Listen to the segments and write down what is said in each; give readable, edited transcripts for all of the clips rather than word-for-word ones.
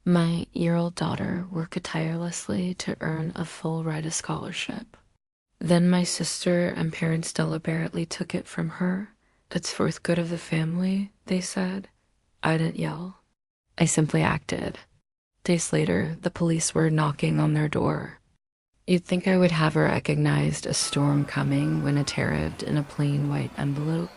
My year-old daughter worked tirelessly to earn a full ride of scholarship. Then my sister and parents deliberately took it from her. It's for the good of the family, they said. I didn't yell. I simply acted. Days later, the police were knocking on their door. You'd think I would have recognized a storm coming when it arrived in a plain white envelope.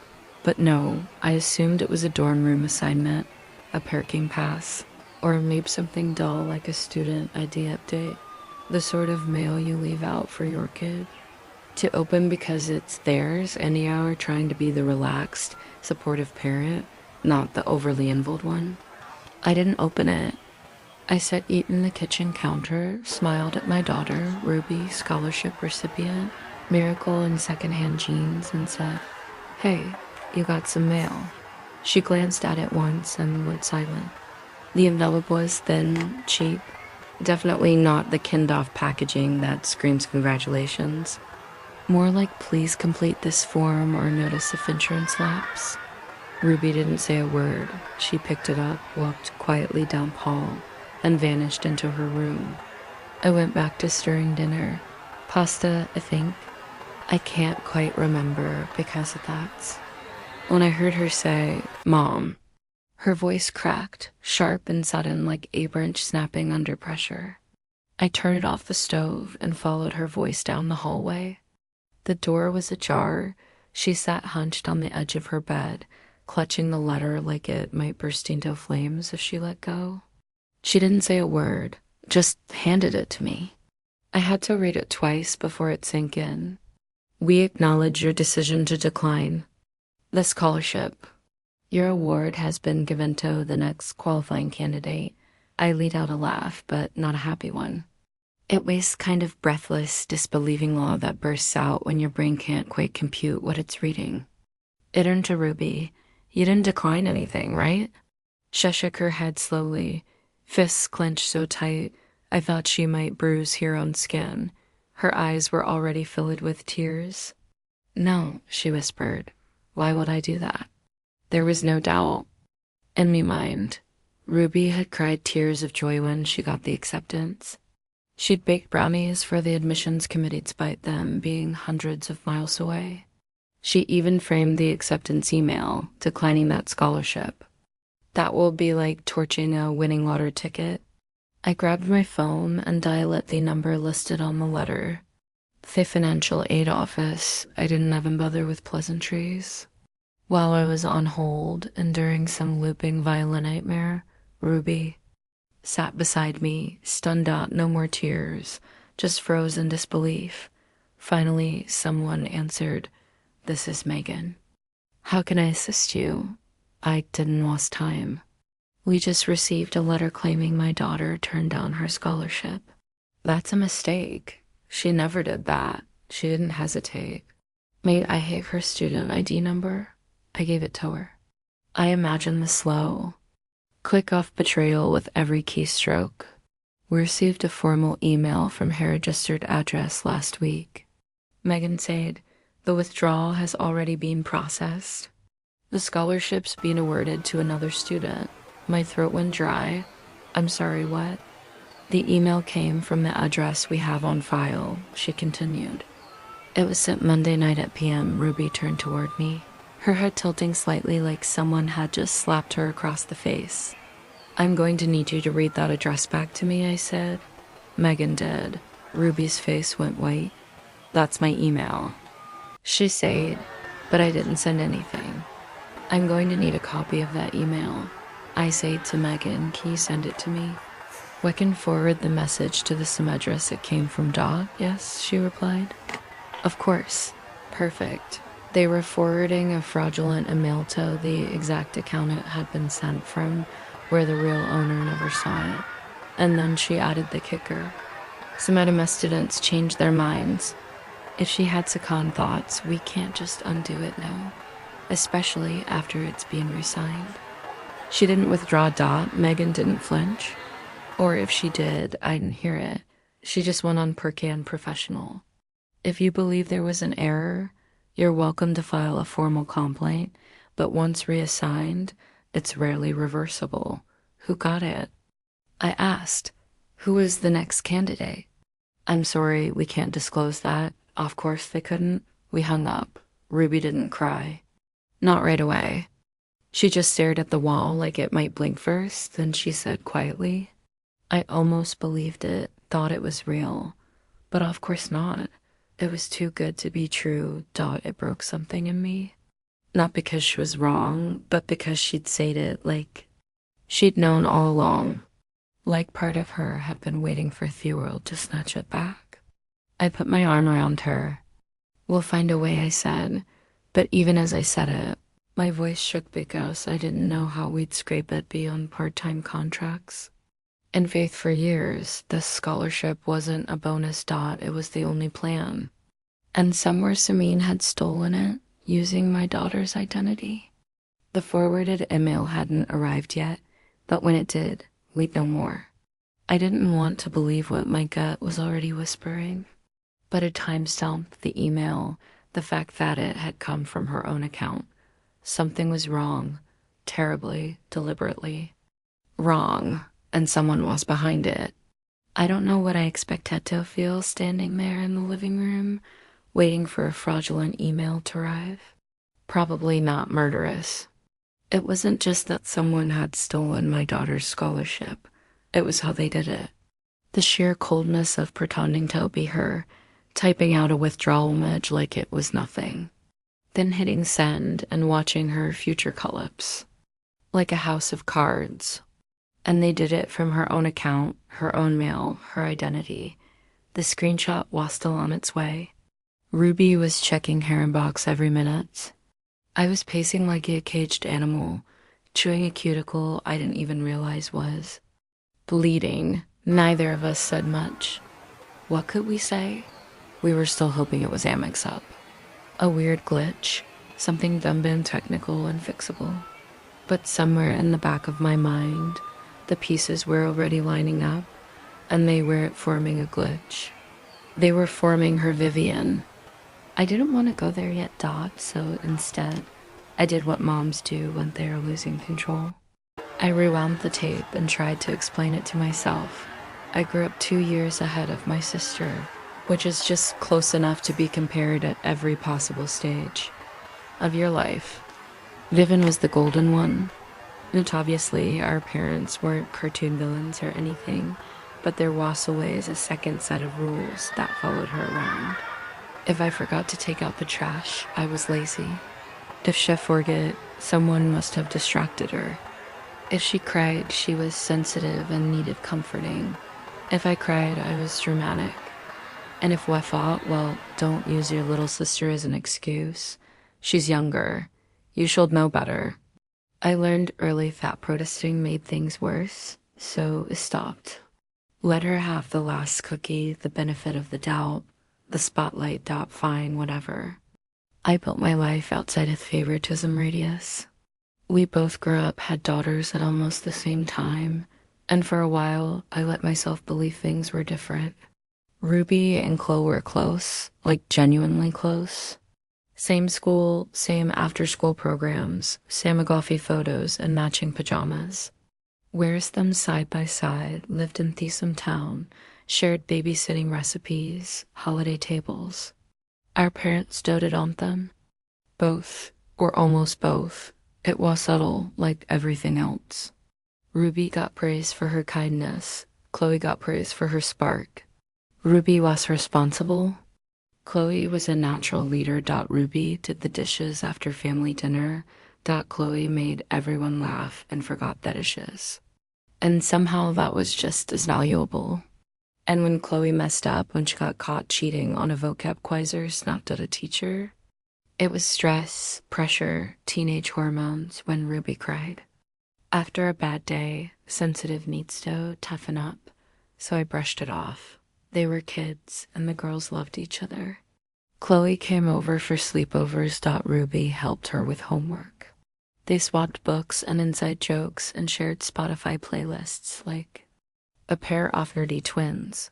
But no, I assumed it was a dorm room assignment, a parking pass, or maybe something dull like a student ID update, the sort of mail you leave out for your kid to open because it's theirs anyhow, or trying to be the relaxed, supportive parent, not the overly involved one. I didn't open it. I sat eating the kitchen counter, smiled at my daughter, Ruby, scholarship recipient, miracle in secondhand jeans, and said, "Hey, you got some mail." She glanced at it once and went silent. The envelope was thin, cheap, definitely not the Kindoff packaging that screams congratulations. More like, please complete this form or notice if insurance lapse. Ruby didn't say a word. She picked it up, walked quietly down hall, and vanished into her room. I went back to stirring dinner. Pasta, I think. I can't quite remember because of that. When I heard her say, "Mom," her voice cracked, sharp and sudden like a branch snapping under pressure. I turned off the stove and followed her voice down the hallway. The door was ajar. She sat hunched on the edge of her bed, clutching the letter like it might burst into flames if she let go. She didn't say a word, just handed it to me. I had to read it twice before it sank in. "We acknowledge your decision to decline the scholarship. Your award has been given to the next qualifying candidate." I let out a laugh, but not a happy one. It was kind of breathless, disbelieving law that bursts out when your brain can't quite compute what it's reading. It turned to Ruby. "You didn't decline anything, right?" She shook her head slowly, fists clenched so tight I thought she might bruise her own skin. Her eyes were already filled with tears. "No," she whispered. "Why would I do that?" There was no doubt. In me mind, Ruby had cried tears of joy when she got the acceptance. She'd baked brownies for the admissions committee despite them being hundreds of miles away. She even framed the acceptance email, declining that scholarship. That will be like torching a winning lottery ticket. I grabbed my phone and dialed the number listed on the letter. The financial aid office. I didn't even bother with pleasantries. While I was on hold, enduring some looping violin nightmare, Ruby sat beside me, stunned out, no more tears, just froze in disbelief. Finally, someone answered, "This is Megan." "How can I assist you?" I didn't waste time. "We just received a letter claiming my daughter turned down her scholarship." "That's a mistake. She never did that." She didn't hesitate. "May I have her student ID number?" I gave it to her. I imagined the slow, click off betrayal with every keystroke. "We received a formal email from her registered address last week." Megan said, "The withdrawal has already been processed. The scholarship's been awarded to another student." My throat went dry. "I'm sorry, what?" "The email came from the address we have on file," she continued. "It was sent Monday night at PM. Ruby turned toward me, her head tilting slightly like someone had just slapped her across the face. "I'm going to need you to read that address back to me," I said. Megan did. Ruby's face went white. "That's my email," she said, but I didn't send anything. "I'm going to need a copy of that email." I said to Megan, "Can you send it to me?" "We can forward the message to the same address it came from, Doc." "Yes," she replied. "Of course." Perfect. They were forwarding a fraudulent email to the exact account it had been sent from, where the real owner never saw it. And then she added the kicker. Some of students changed their minds. If she had second thoughts, we can't just undo it now, especially after it's being resigned. She didn't withdraw. Megan didn't flinch. Or if she did, I didn't hear it. She just went on perky and professional. "If you believe there was an error, you're welcome to file a formal complaint, but once reassigned, it's rarely reversible. Who got it?" I asked, "Who is the next candidate?" "I'm sorry, we can't disclose that." Of course they couldn't. We hung up. Ruby didn't cry. Not right away. She just stared at the wall like it might blink first, then she said quietly, "I almost believed it, thought it was real. But of course not. It was too good to be true. It broke something in me. Not because she was wrong, but because she'd said it like she'd known all along. Like part of her had been waiting for Theworld to snatch it back." I put my arm around her. "We'll find a way," I said. But even as I said it, my voice shook because I didn't know how we'd scrape it beyond part-time contracts. In Faith for years, this scholarship wasn't a bonus. It was the only plan. And somewhere Samin had stolen it, using my daughter's identity. The forwarded email hadn't arrived yet, but when it did, we'd know more. I didn't want to believe what my gut was already whispering, but it timestamped the email, the fact that it had come from her own account. Something was wrong, terribly, deliberately. Wrong, and someone was behind it. I don't know what I expected to feel standing there in the living room, waiting for a fraudulent email to arrive. Probably not murderous. It wasn't just that someone had stolen my daughter's scholarship. It was how they did it. The sheer coldness of pretending to be her, typing out a withdrawal image like it was nothing. Then hitting send and watching her future collapse. Like a house of cards. And they did it from her own account, her own mail, her identity. The screenshot was still on its way. Ruby was checking her inbox every minute. I was pacing like a caged animal, chewing a cuticle I didn't even realize was bleeding. Neither of us said much. What could we say? We were still hoping it was Amex up. A weird glitch, something dumb and technical and fixable. But somewhere in the back of my mind, the pieces were already lining up, and they weren't forming a glitch. They were forming her Vivian. I didn't want to go there yet, so instead, I did what moms do when they are losing control. I rewound the tape and tried to explain it to myself. I grew up 2 years ahead of my sister, which is just close enough to be compared at every possible stage of your life. Vivian was the golden one. And obviously, our parents weren't cartoon villains or anything, but there was always a second set of rules that followed her around. If I forgot to take out the trash, I was lazy. If she forgot, someone must have distracted her. If she cried, she was sensitive and needed comforting. If I cried, I was dramatic. And if I thought, well, don't use your little sister as an excuse. She's younger. You should know better. I learned early that protesting made things worse, so I stopped. Let her have the last cookie, the benefit of the doubt, the spotlight, fine, whatever. I built my life outside of favoritism radius. We both grew up, had daughters at almost the same time, and for a while, I let myself believe things were different. Ruby and Chloe were close, like genuinely close. Same school, same after-school programs, Samagolfi photos and matching pajamas. Wears them side by side, lived in Thesum Town, shared babysitting recipes, holiday tables. Our parents doted on them. Both, or almost both. It was subtle, like everything else. Ruby got praise for her kindness. Chloe got praise for her spark. Ruby was responsible. Chloe was a natural leader. Ruby did the dishes after family dinner. Chloe made everyone laugh and forgot the dishes. And somehow that was just as valuable. And when Chloe messed up, when she got caught cheating on a vocab quiz snapped at a teacher, it was stress, pressure, teenage hormones when Ruby cried. After a bad day, sensitive needs to toughen up, so I brushed it off. They were kids, and the girls loved each other. Chloe came over for sleepovers. Ruby helped her with homework. They swapped books and inside jokes and shared Spotify playlists like a pair of nerdy twins.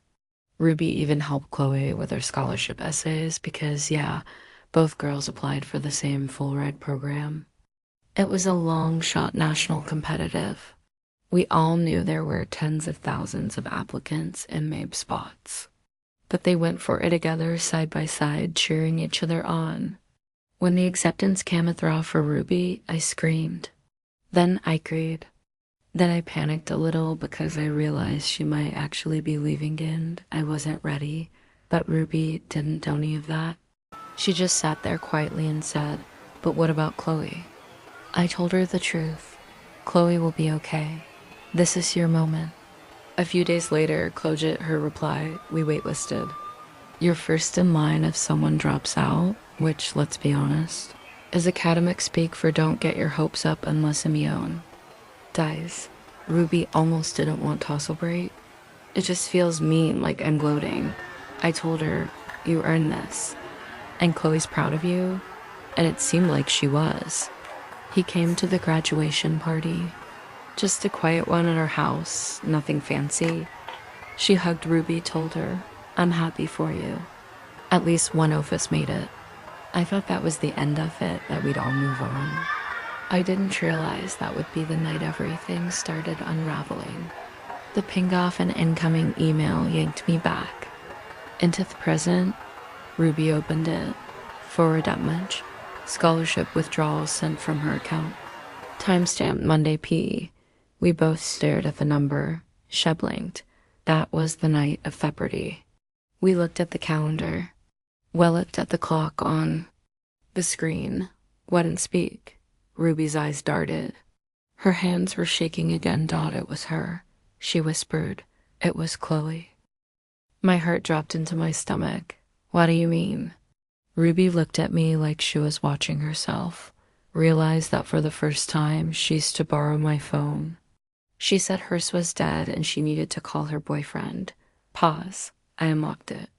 Ruby even helped Chloe with her scholarship essays because, both girls applied for the same full-ride program. It was a long-shot national competitive. We all knew there were tens of thousands of applicants in MABE spots, but they went for it together side by side, cheering each other on. When the acceptance came through for Ruby, I screamed. Then I agreed. Then I panicked a little because I realized she might actually be leaving and I wasn't ready, but Ruby didn't do any of that. She just sat there quietly and said, "But what about Chloe?" I told her the truth. Chloe will be okay. This is your moment. A few days later, Chloe her reply, "We waitlisted." You're first in line if someone drops out, which, let's be honest, is academic speak for don't get your hopes up unless immune. Dies. Ruby almost didn't want tussle break. It just feels mean, like I'm gloating. I told her, you earned this. And Chloe's proud of you. And it seemed like she was. He came to the graduation party. Just a quiet one at her house, nothing fancy. She hugged Ruby, told her, I'm happy for you. At least one of us made it. I thought that was the end of it, that we'd all move on. I didn't realize that would be the night everything started unraveling. The ping off an incoming email yanked me back. Into the present, Ruby opened it. Forward image. Scholarship withdrawals sent from her account. Timestamp Monday P. We both stared at the number. She blinked. That was the night of February. We looked at the calendar. Well looked at the clock on the screen. Wouldn't speak. Ruby's eyes darted. Her hands were shaking again. It was her. She whispered, it was Chloe. My heart dropped into my stomach. What do you mean? Ruby looked at me like she was watching herself. Realized that for the first time, she's to borrow my phone. She said hers was dead and she needed to call her boyfriend. Pause. I unlocked it.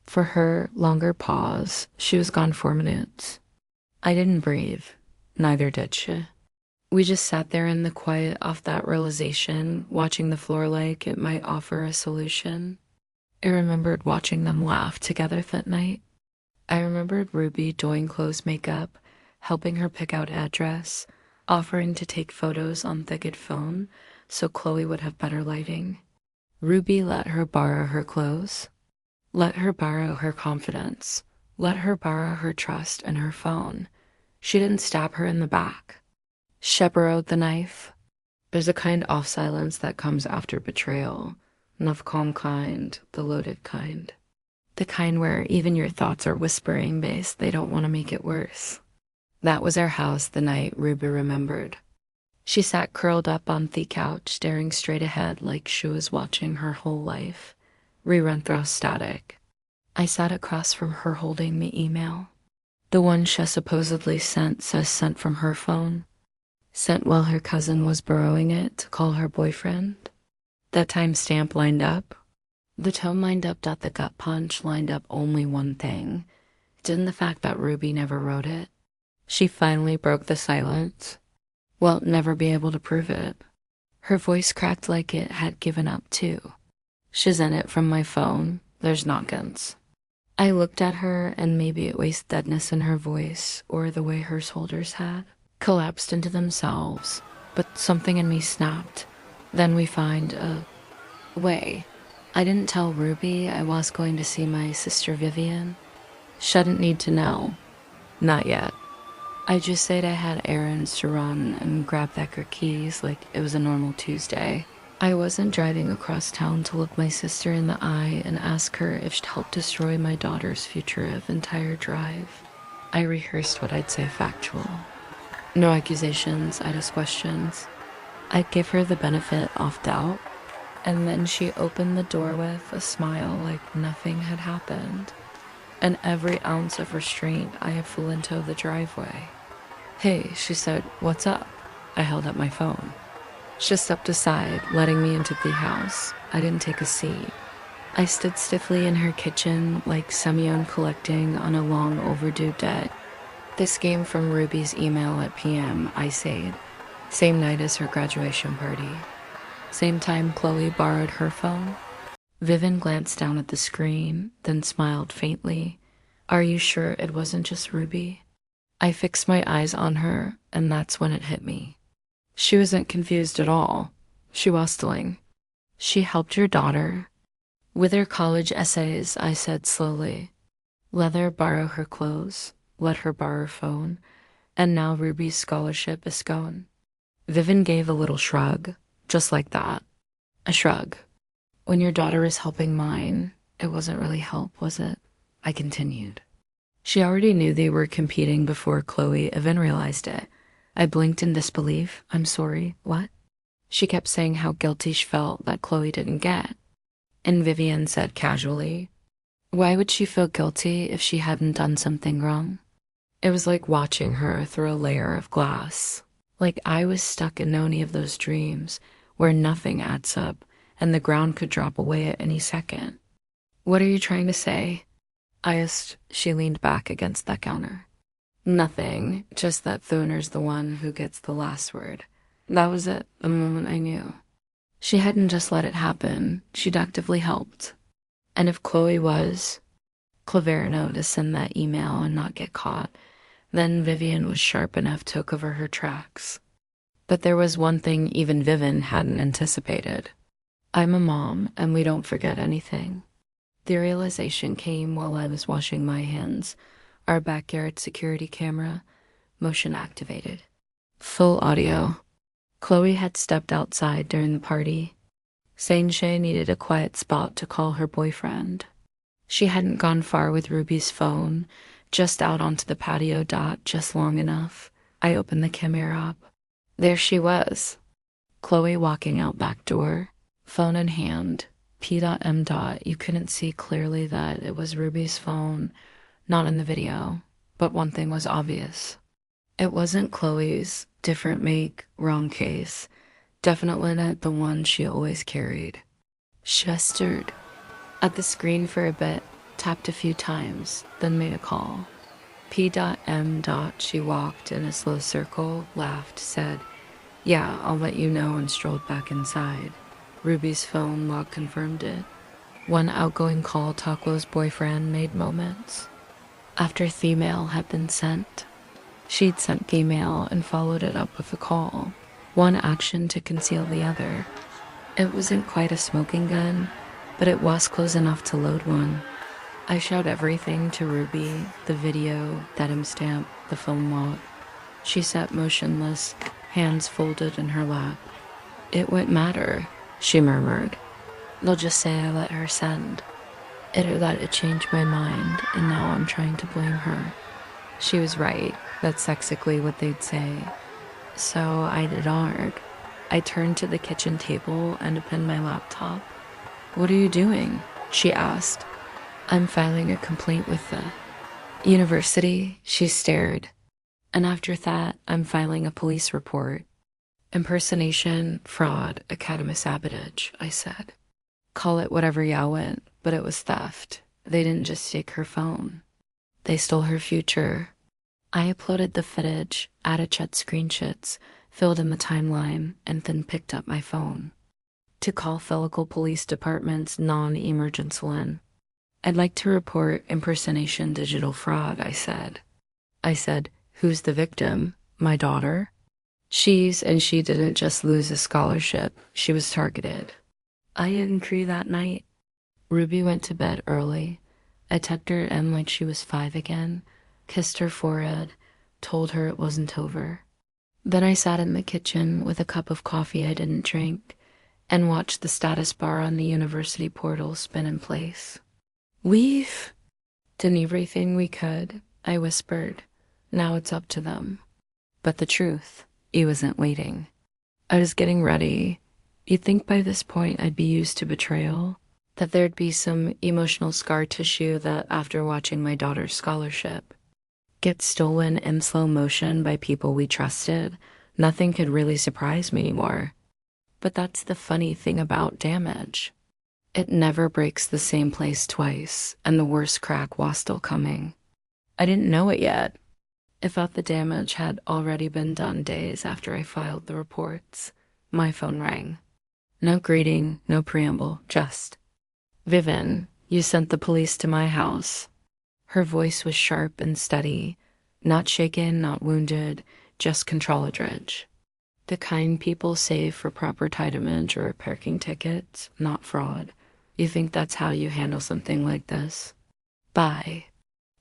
For her, longer pause. She was gone 4 minutes. I didn't breathe. Neither did she. We just sat there in the quiet off that realization, watching the floor like it might offer a solution. I remembered watching them laugh together that night. I remembered Ruby doing clothes makeup, helping her pick out address, offering to take photos on the good phone so Chloe would have better lighting. Ruby let her borrow her clothes. Let her borrow her confidence. Let her borrow her trust and her phone. She didn't stab her in the back. She borrowed the knife. There's a kind of silence that comes after betrayal. Not the calm kind, the loaded kind. The kind where even your thoughts are whispering based, they don't want to make it worse. That was our house the night Ruby remembered. She sat curled up on the couch, staring straight ahead like she was watching her whole life. Rerun through static. I sat across from her holding the email. The one she supposedly sent says sent from her phone. Sent while her cousin was borrowing it to call her boyfriend. That timestamp lined up. The tone lined up. The gut punch lined up only one thing. Didn't the fact that Ruby never wrote it? She finally broke the silence. Well, never be able to prove it. Her voice cracked like it had given up too. She's in it from my phone. There's noggins. I looked at her and maybe it was deadness in her voice or the way her shoulders had collapsed into themselves, but something in me snapped. Then we find a way. I didn't tell Ruby I was going to see my sister Vivian. Shouldn't need to know. Not yet. I just said I had errands to run and grab back her keys like it was a normal Tuesday. I wasn't driving across town to look my sister in the eye and ask her if she'd help destroy my daughter's future of entire drive. I rehearsed what I'd say factual. No accusations, I just questions. I'd give her the benefit of doubt, and then she opened the door with a smile like nothing had happened. And every ounce of restraint I had flew into the driveway. Hey, she said, what's up? I held up my phone. She stepped aside, letting me into the house. I didn't take a seat. I stood stiffly in her kitchen, like Semyon collecting on a long overdue debt. This came from Ruby's email at PM, I said. Same night as her graduation party. Same time Chloe borrowed her phone. Vivian glanced down at the screen, then smiled faintly. Are you sure it wasn't just Ruby? I fixed my eyes on her, and that's when it hit me. She wasn't confused at all. She was whistling. She helped your daughter. With her college essays, I said slowly. Let her borrow her clothes. Let her borrow her phone. And now Ruby's scholarship is gone. Vivian gave a little shrug, just like that. A shrug. When your daughter is helping mine, it wasn't really help, was it? I continued. She already knew they were competing before Chloe even realized it. I blinked in disbelief. I'm sorry, what? She kept saying how guilty she felt that Chloe didn't get. And Vivian said casually, why would she feel guilty if she hadn't done something wrong? It was like watching her through a layer of glass. Like I was stuck in any of those dreams where nothing adds up and the ground could drop away at any second. What are you trying to say? I asked. She leaned back against that counter. Nothing, just that Thoner's the one who gets the last word. That was it, the moment I knew. She hadn't just let it happen, she'd actively helped. And if Chloe was Claverino to send that email and not get caught, then Vivian was sharp enough to cover her tracks. But there was one thing even Vivian hadn't anticipated. I'm a mom, and we don't forget anything. The realization came while I was washing my hands. Our backyard security camera, motion activated. Full audio. Chloe had stepped outside during the party, saying she needed a quiet spot to call her boyfriend. She hadn't gone far with Ruby's phone, just out onto the patio just long enough. I opened the camera up. There she was. Chloe walking out back door, phone in hand, P.M. You couldn't see clearly that it was Ruby's phone, not in the video, but one thing was obvious. It wasn't Chloe's, different make, wrong case. Definitely not the one she always carried. She gestured at the screen for a bit, tapped a few times, then made a call. P.M. She walked in a slow circle, laughed, said, yeah, I'll let you know, and strolled back inside. Ruby's phone log confirmed it. One outgoing call Taquo's boyfriend made moments. After the email had been sent, she'd sent the email and followed it up with a call. One action to conceal the other. It wasn't quite a smoking gun, but it was close enough to load one. I showed everything to Ruby, the video, that stamp, the phone log. She sat motionless, hands folded in her lap. It wouldn't matter, she murmured. They'll just say I let her send. Or that it changed my mind, and now I'm trying to blame her. She was right. That's exactly what they'd say. So I did hard. I turned to the kitchen table and opened my laptop. What are you doing? She asked. I'm filing a complaint with the university. She stared. And after that, I'm filing a police report. Impersonation, fraud, academy sabotage, I said. Call it whatever ya want, but it was theft. They didn't just take her phone. They stole her future. I uploaded the footage, added chat screenshots, filled in the timeline, and then picked up my phone to call local police department's non-emergency line. I'd like to report impersonation digital fraud, I said. Who's the victim? My daughter? She didn't just lose a scholarship. She was targeted. I didn't cry that night. Ruby went to bed early. I tucked her in like she was 5 again, kissed her forehead, told her it wasn't over. Then I sat in the kitchen with a cup of coffee I didn't drink and watched the status bar on the university portal spin in place. We've done everything we could, I whispered. Now it's up to them. But the truth, he wasn't waiting. I was getting ready. You'd think by this point I'd be used to betrayal, that there'd be some emotional scar tissue that after watching my daughter's scholarship get stolen in slow motion by people we trusted, nothing could really surprise me anymore. But that's the funny thing about damage. It never breaks the same place twice, and the worst crack was still coming. I didn't know it yet. I thought the damage had already been done days after I filed the reports. My phone rang. No greeting, no preamble, just, Vivian, you sent the police to my house. Her voice was sharp and steady, not shaken, not wounded, just controlledge. The kind people save for proper entitlement or parking tickets, not fraud. You think that's how you handle something like this? Bye.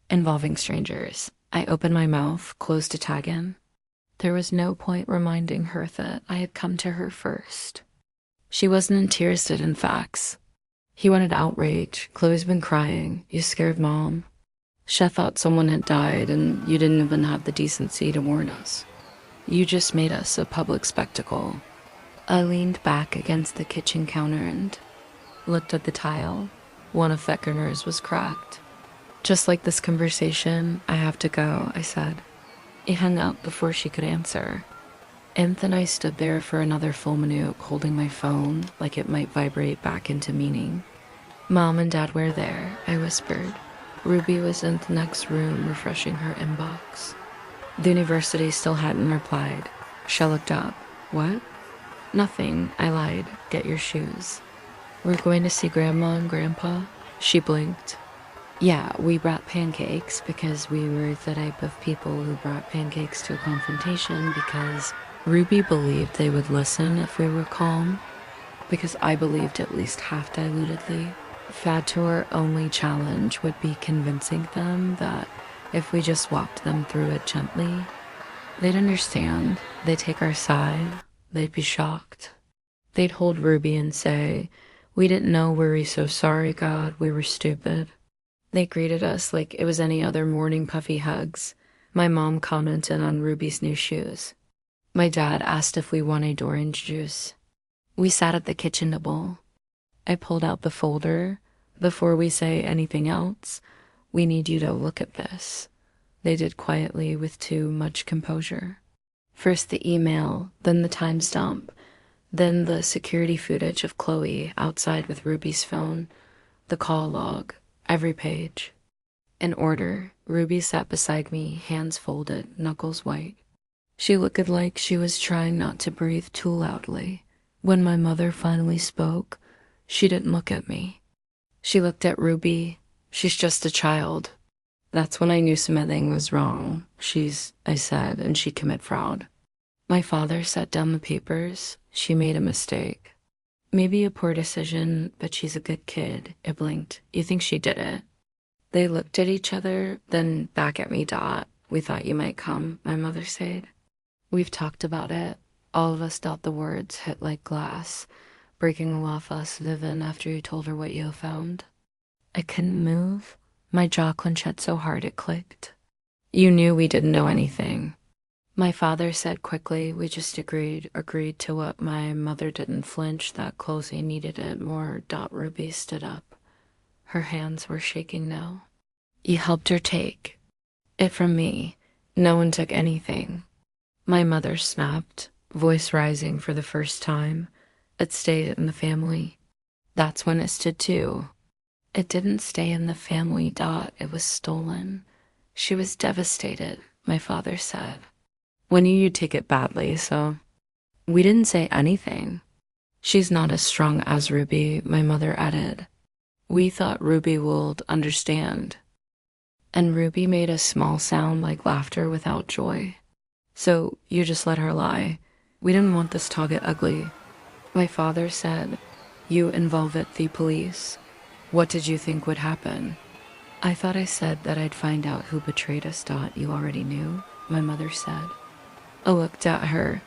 Involving strangers. I opened my mouth, closed to tag in. There was no point reminding her that I had come to her first. She wasn't interested in facts. He wanted outrage. Chloe's been crying. You scared Mom. Chef thought someone had died and you didn't even have the decency to warn us. You just made us a public spectacle. I leaned back against the kitchen counter and looked at the tile. One of Feckerner's was cracked. Just like this conversation, I have to go, I said. He hung up before she could answer. Emth and I stood there for another full minute, holding my phone like it might vibrate back into meaning. Mom and Dad were there, I whispered. Ruby was in the next room refreshing her inbox. The university still hadn't replied. She looked up. What? Nothing, I lied. Get your shoes. We're going to see Grandma and Grandpa? She blinked. Yeah, we brought pancakes because we were the type of people who brought pancakes to a confrontation because Ruby believed they would listen if we were calm. Because I believed at least half dilutedly. Fad Tour only challenge would be convincing them that if we just walked them through it gently, they'd understand, they'd take our side, they'd be shocked. They'd hold Ruby and say, we didn't know, were we so sorry, God, we were stupid. They greeted us like it was any other morning puffy hugs. My mom commented on Ruby's new shoes. My dad asked if we wanted orange juice. We sat at the kitchen table. I pulled out the folder. Before we say anything else, we need you to look at this. They did quietly with too much composure. First the email, then the timestamp, then the security footage of Chloe outside with Ruby's phone, the call log, every page. In order, Ruby sat beside me, hands folded, knuckles white. She looked like she was trying not to breathe too loudly. When my mother finally spoke, she didn't look at me. She looked at Ruby. She's just a child. That's when I knew something was wrong. I said, and she'd commit fraud. My father set down the papers. She made a mistake. Maybe a poor decision, but she's a good kid. It blinked. You think she did it? They looked at each other, then back at me, Dot. We thought you might come, my mother said. We've talked about it. All of us thought the words hit like glass, breaking off us, Vivian, after you told her what you found. I couldn't move. My jaw clenched so hard it clicked. You knew we didn't know anything. My father said quickly, we just agreed to what my mother didn't flinch, that Chloe needed it more. Ruby stood up. Her hands were shaking now. You helped her take it from me. No one took anything. My mother snapped, voice rising for the first time. It stayed in the family. That's when it stood too. It didn't stay in the family, Dot. It was stolen. She was devastated, my father said. We knew you'd take it badly, so we didn't say anything. She's not as strong as Ruby, my mother added. We thought Ruby would understand. And Ruby made a small sound like laughter without joy. So you just let her lie. We didn't want this to get ugly. My father said, you involved the police. What did you think would happen? I thought I said that I'd find out who betrayed us, Dot. You already knew, my mother said. I looked at her,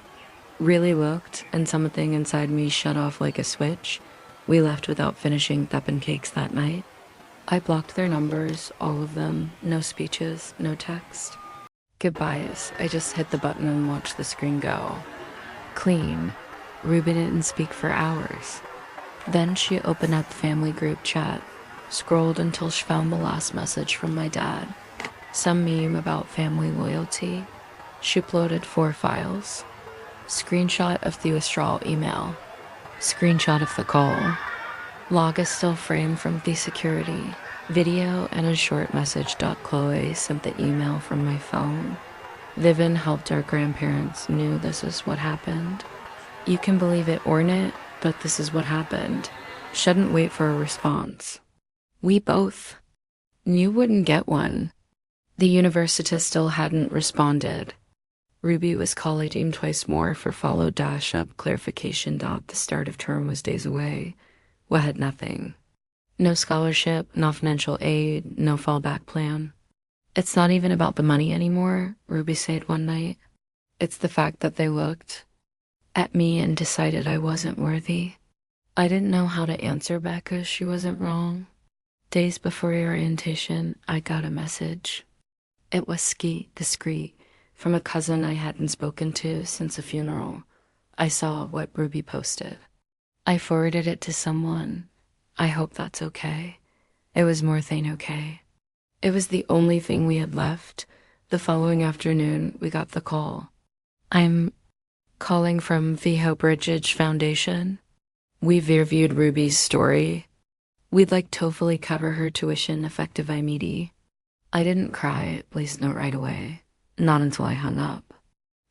really looked, and something inside me shut off like a switch. We left without finishing Thuppin cakes that night. I blocked their numbers, all of them, no speeches, no text. Goodbyes. I just hit the button and watched the screen go. Clean. Ruby didn't speak for hours. Then she opened up the family group chat, scrolled until she found the last message from my dad. Some meme about family loyalty. She uploaded 4 files. Screenshot of the withdrawal email. Screenshot of the call. Log is still framed from the security. Video and a short message. Chloe sent the email from my phone. Vivian helped our grandparents, knew this is what happened. You can believe it or not, but this is what happened. Shouldn't wait for a response. We both knew wouldn't get one. The university still hadn't responded. Ruby was collating twice more for follow dash up clarification. The start of term was days away. We had nothing. No scholarship, no financial aid, no fallback plan. It's not even about the money anymore, Ruby said one night. It's the fact that they looked at me and decided I wasn't worthy. I didn't know how to answer Becca. She wasn't wrong. Days before orientation, I got a message. It was discreet, from a cousin I hadn't spoken to since a funeral. I saw what Ruby posted. I forwarded it to someone. I hope that's okay. It was more than okay. It was the only thing we had left. The following afternoon, we got the call. I'm calling from the Hope Ridge Foundation. We've reviewed Ruby's story. We'd like to fully cover her tuition effective immediately. I didn't cry, please note right away. Not until I hung up.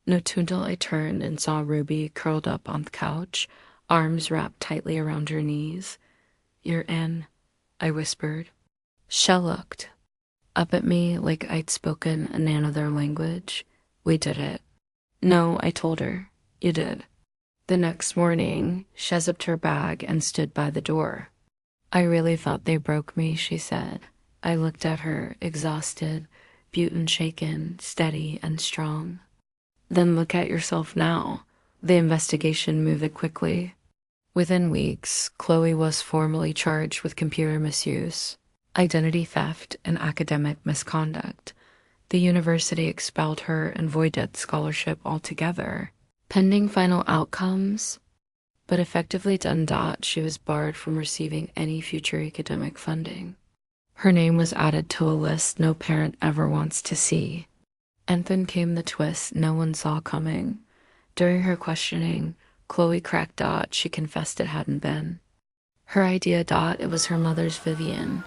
Not until I turned and saw Ruby curled up on the couch, arms wrapped tightly around her knees. You're in, I whispered. She looked up at me like I'd spoken another language. We did it. No, I told her. You did. The next morning, she zipped her bag and stood by the door. I really thought they broke me, she said. I looked at her, exhausted, butin shaken, steady and strong. Then look at yourself now. The investigation moved quickly. Within weeks, Chloe was formally charged with computer misuse, identity theft, and academic misconduct. The university expelled her and voided scholarship altogether, pending final outcomes. But effectively done that, she was barred from receiving any future academic funding. Her name was added to a list no parent ever wants to see. And then came the twist no one saw coming. During her questioning, Chloe cracked Dot she confessed it hadn't been. Her idea it was her mother's Vivian.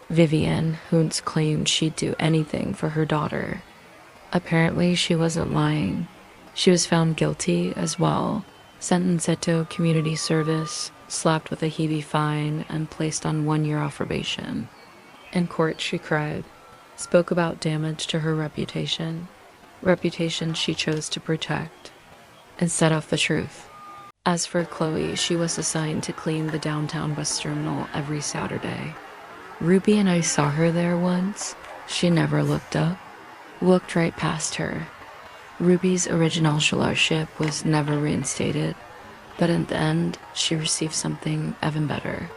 Vivian, who's claimed she'd do anything for her daughter. Apparently she wasn't lying. She was found guilty as well, sentenced to community service, slapped with a Hebe fine, and placed on 1 year off probation. In court she cried, spoke about damage to her reputation she chose to protect, and set off the truth. As for Chloe, she was assigned to clean the downtown bus terminal every Saturday. Ruby and I saw her there once. She never looked up, looked right past her. Ruby's original scholarship was never reinstated, but in the end, she received something even better.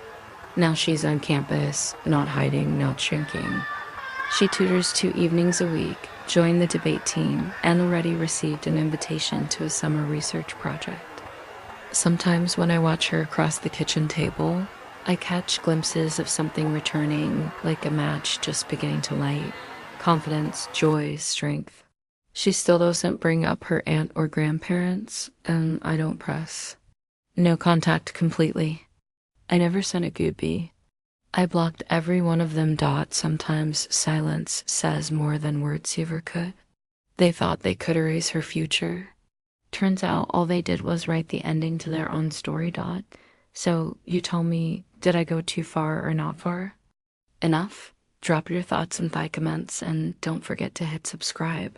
Now she's on campus, not hiding, not shrinking. She tutors 2 evenings a week, joined the debate team, and already received an invitation to a summer research project. Sometimes when I watch her across the kitchen table, I catch glimpses of something returning, like a match just beginning to light. Confidence, joy, strength. She still doesn't bring up her aunt or grandparents, and I don't press. No contact completely. I never sent a goodbye. I blocked every one of them. Sometimes silence says more than words ever could. They thought they could erase her future. Turns out all they did was write the ending to their own story. So you tell me, did I go too far or not far? Enough? Drop your thoughts in comments and don't forget to hit subscribe.